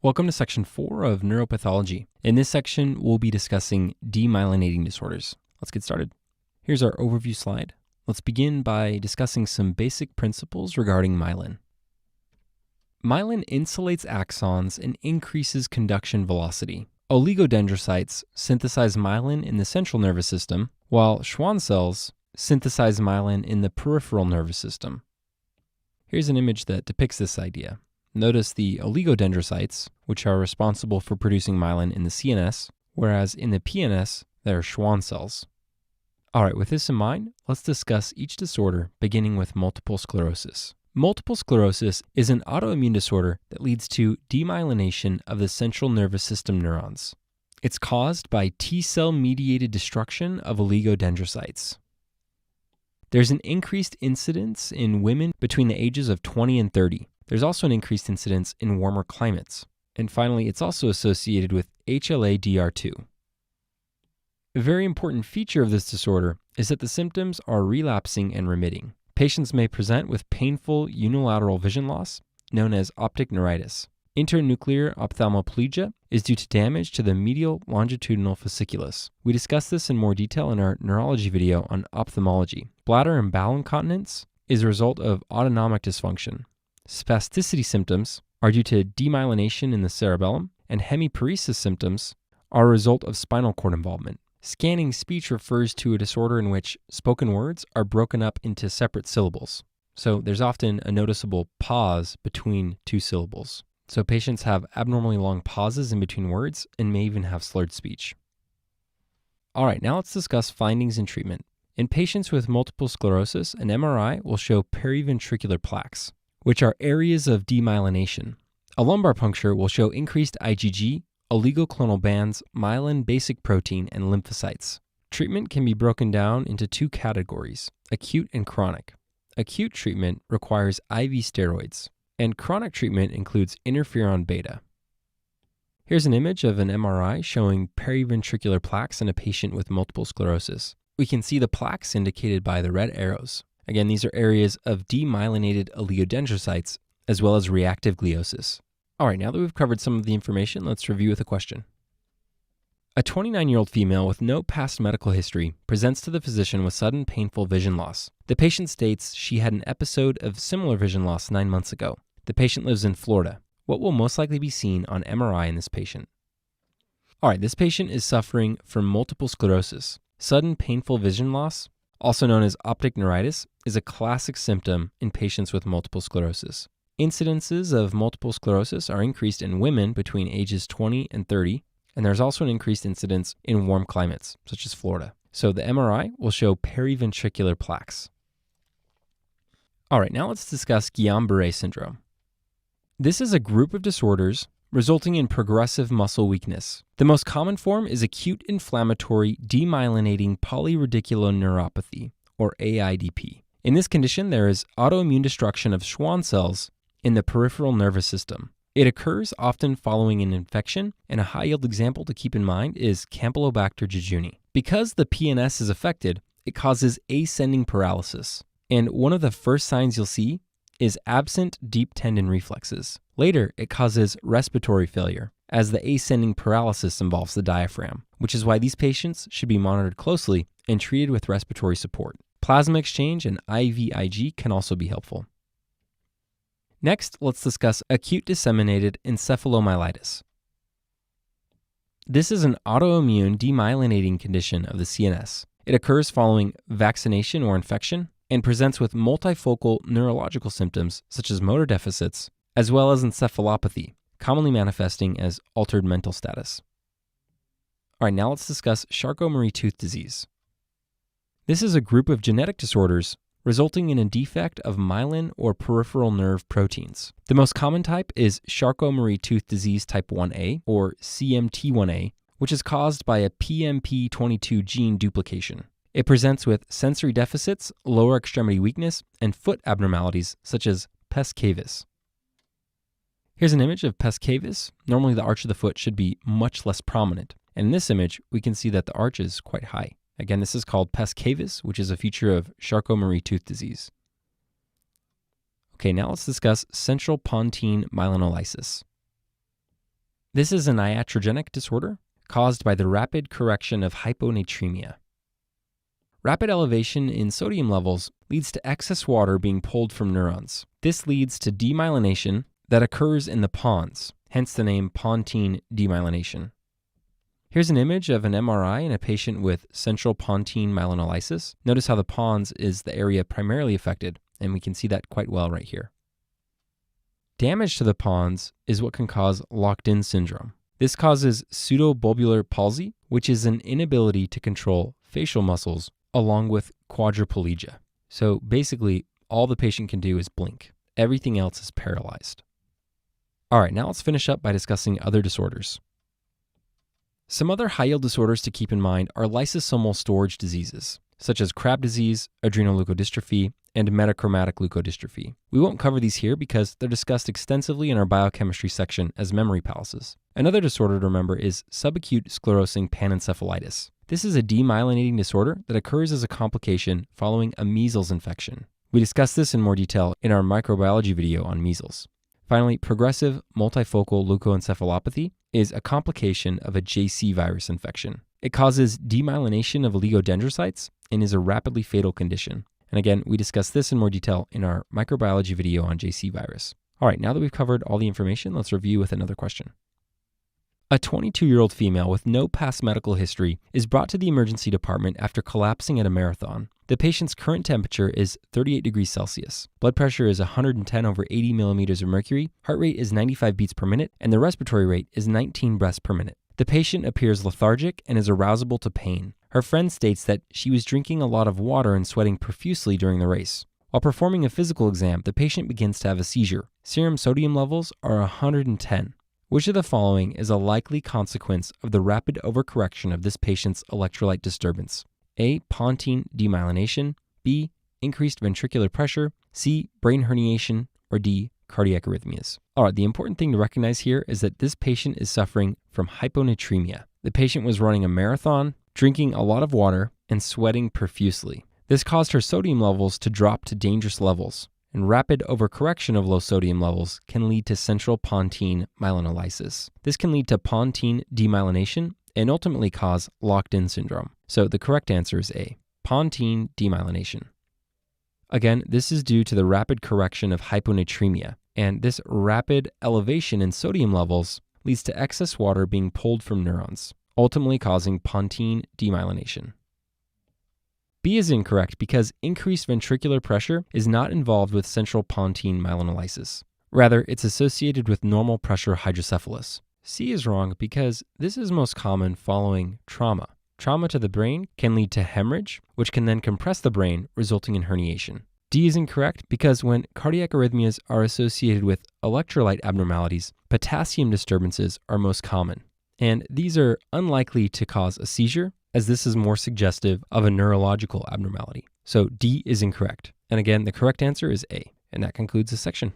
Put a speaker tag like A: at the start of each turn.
A: Welcome to section 4 of neuropathology. In this section, we'll be discussing demyelinating disorders. Let's get started. Here's our overview slide. Let's begin by discussing some basic principles regarding myelin. Myelin insulates axons and increases conduction velocity. Oligodendrocytes synthesize myelin in the central nervous system, while Schwann cells synthesize myelin in the peripheral nervous system. Here's an image that depicts this idea. Notice the oligodendrocytes, which are responsible for producing myelin in the CNS, whereas in the PNS, there are Schwann cells. All right, with this in mind, let's discuss each disorder, beginning with multiple sclerosis. Multiple sclerosis is an autoimmune disorder that leads to demyelination of the central nervous system neurons. It's caused by T-cell mediated destruction of oligodendrocytes. There's an increased incidence in women between the ages of 20 and 30. There's also an increased incidence in warmer climates. And finally, it's also associated with HLA-DR2. A very important feature of this disorder is that the symptoms are relapsing and remitting. Patients may present with painful unilateral vision loss, known as optic neuritis. Internuclear ophthalmoplegia is due to damage to the medial longitudinal fasciculus. We discussed this in more detail in our neurology video on ophthalmology. Bladder and bowel incontinence is a result of autonomic dysfunction. Spasticity symptoms are due to demyelination in the cerebellum, and hemiparesis symptoms are a result of spinal cord involvement. Scanning speech refers to a disorder in which spoken words are broken up into separate syllables. So there's often a noticeable pause between two syllables. So patients have abnormally long pauses in between words and may even have slurred speech. All right, now let's discuss findings and treatment. In patients with multiple sclerosis, an MRI will show periventricular plaques, which are areas of demyelination. A lumbar puncture will show increased IgG, oligoclonal bands, myelin basic protein, and lymphocytes. Treatment can be broken down into two categories, acute and chronic. Acute treatment requires IV steroids, and chronic treatment includes interferon beta. Here's an image of an MRI showing periventricular plaques in a patient with multiple sclerosis. We can see the plaques indicated by the red arrows. Again, these are areas of demyelinated oligodendrocytes, as well as reactive gliosis. All right, now that we've covered some of the information, let's review with a question. A 29-year-old female with no past medical history presents to the physician with sudden painful vision loss. The patient states she had an episode of similar vision loss 9 months ago. The patient lives in Florida. What will most likely be seen on MRI in this patient? All right, this patient is suffering from multiple sclerosis. Sudden painful vision loss, also known as optic neuritis, is a classic symptom in patients with multiple sclerosis. Incidences of multiple sclerosis are increased in women between ages 20 and 30, and there's also an increased incidence in warm climates, such as Florida. So the MRI will show periventricular plaques. All right, now let's discuss Guillain-Barré syndrome. This is a group of disorders resulting in progressive muscle weakness. The most common form is acute inflammatory demyelinating polyradiculoneuropathy, or AIDP. In this condition, there is autoimmune destruction of Schwann cells in the peripheral nervous system. It occurs often following an infection, and a high-yield example to keep in mind is Campylobacter jejuni. Because the PNS is affected, it causes ascending paralysis. And one of the first signs you'll see is absent deep tendon reflexes. Later, it causes respiratory failure, as the ascending paralysis involves the diaphragm, which is why these patients should be monitored closely and treated with respiratory support. Plasma exchange and IVIG can also be helpful. Next, let's discuss acute disseminated encephalomyelitis. This is an autoimmune demyelinating condition of the CNS. It occurs following vaccination or infection and presents with multifocal neurological symptoms such as motor deficits, as well as encephalopathy, commonly manifesting as altered mental status. All right, now let's discuss Charcot-Marie-Tooth disease. This is a group of genetic disorders resulting in a defect of myelin or peripheral nerve proteins. The most common type is Charcot-Marie-Tooth disease type 1A, or CMT1A, which is caused by a PMP22 gene duplication. It presents with sensory deficits, lower extremity weakness, and foot abnormalities such as pes cavus. Here's an image of pes cavus. Normally the arch of the foot should be much less prominent, and in this image we can see that the arch is quite high. Again, this is called pes cavus, which is a feature of Charcot-Marie-Tooth disease. Okay, now let's discuss central pontine myelinolysis. This is an iatrogenic disorder caused by the rapid correction of hyponatremia. Rapid elevation in sodium levels leads to excess water being pulled from neurons. This leads to demyelination that occurs in the pons, hence the name pontine demyelination. Here's an image of an MRI in a patient with central pontine myelinolysis. Notice how the pons is the area primarily affected, and we can see that quite well right here. Damage to the pons is what can cause locked-in syndrome. This causes pseudobulbar palsy, which is an inability to control facial muscles, along with quadriplegia. So basically, all the patient can do is blink. Everything else is paralyzed. All right, now let's finish up by discussing other disorders. Some other high-yield disorders to keep in mind are lysosomal storage diseases, such as Krabbe disease, adrenoleukodystrophy, and metachromatic leukodystrophy. We won't cover these here because they're discussed extensively in our biochemistry section as memory palaces. Another disorder to remember is subacute sclerosing panencephalitis. This is a demyelinating disorder that occurs as a complication following a measles infection. We discussed this in more detail in our microbiology video on measles. Finally, progressive multifocal leukoencephalopathy is a complication of a JC virus infection. It causes demyelination of oligodendrocytes and is a rapidly fatal condition. And again, we discussed this in more detail in our microbiology video on JC virus. All right, now that we've covered all the information, let's review with another question. A 22-year-old female with no past medical history is brought to the emergency department after collapsing at a marathon. The patient's current temperature is 38 degrees Celsius. Blood pressure is 110 over 80 millimeters of mercury. Heart rate is 95 beats per minute, and the respiratory rate is 19 breaths per minute. The patient appears lethargic and is arousable to pain. Her friend states that she was drinking a lot of water and sweating profusely during the race. While performing a physical exam, the patient begins to have a seizure. Serum sodium levels are 110. Which of the following is a likely consequence of the rapid overcorrection of this patient's electrolyte disturbance? A. Pontine demyelination. B. Increased ventricular pressure. C. Brain herniation. Or D. Cardiac arrhythmias. All right, the important thing to recognize here is that this patient is suffering from hyponatremia. The patient was running a marathon, drinking a lot of water, and sweating profusely. This caused her sodium levels to drop to dangerous levels, and rapid overcorrection of low sodium levels can lead to central pontine myelinolysis. This can lead to pontine demyelination and ultimately cause locked-in syndrome. So the correct answer is A, pontine demyelination. Again, this is due to the rapid correction of hyponatremia, and this rapid elevation in sodium levels leads to excess water being pulled from neurons, ultimately causing pontine demyelination. B is incorrect because increased ventricular pressure is not involved with central pontine myelinolysis. Rather, it's associated with normal pressure hydrocephalus. C is wrong because this is most common following trauma. Trauma to the brain can lead to hemorrhage, which can then compress the brain, resulting in herniation. D is incorrect because when cardiac arrhythmias are associated with electrolyte abnormalities, potassium disturbances are most common. And these are unlikely to cause a seizure, as this is more suggestive of a neurological abnormality. So D is incorrect. And again, the correct answer is A. And that concludes this section.